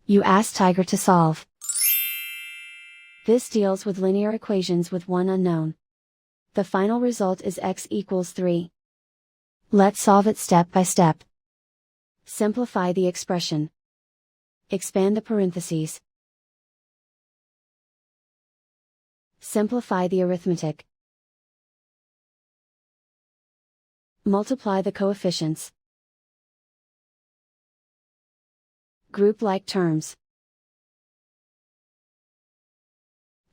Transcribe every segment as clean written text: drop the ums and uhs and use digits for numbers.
You ask Tiger to solve. This deals with linear equations with one unknown. The final result is x equals 3. Let's solve it step by step. Simplify the expression. Expand the parentheses. Simplify the arithmetic. Multiply the coefficients. Group like terms.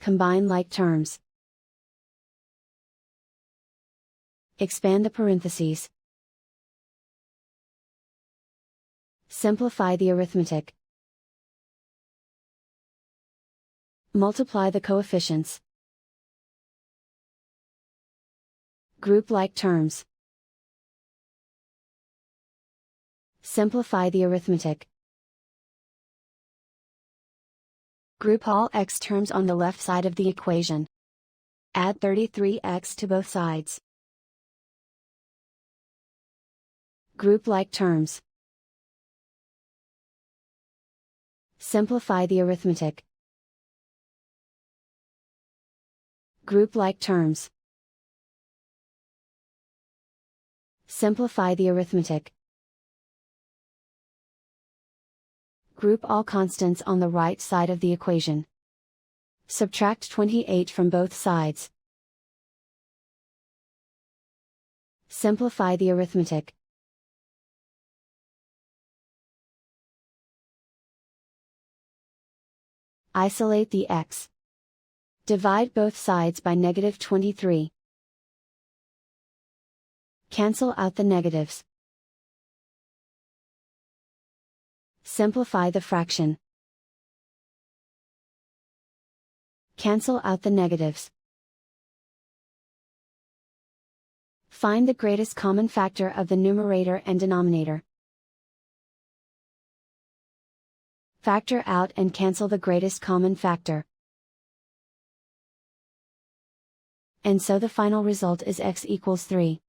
Combine like terms. Expand the parentheses. Simplify the arithmetic. Multiply the coefficients. Group like terms. Simplify the arithmetic. Group all x terms on the left side of the equation. Add 33x to both sides. Group like terms. Simplify the arithmetic. Group like terms. Simplify the arithmetic. Group all constants on the right side of the equation. Subtract 28 from both sides. Simplify the arithmetic. Isolate the x. Divide both sides by -23. Cancel out the negatives. Simplify the fraction. Cancel out the negatives. Find the greatest common factor of the numerator and denominator. Factor out and cancel the greatest common factor. And so the final result is x equals 3.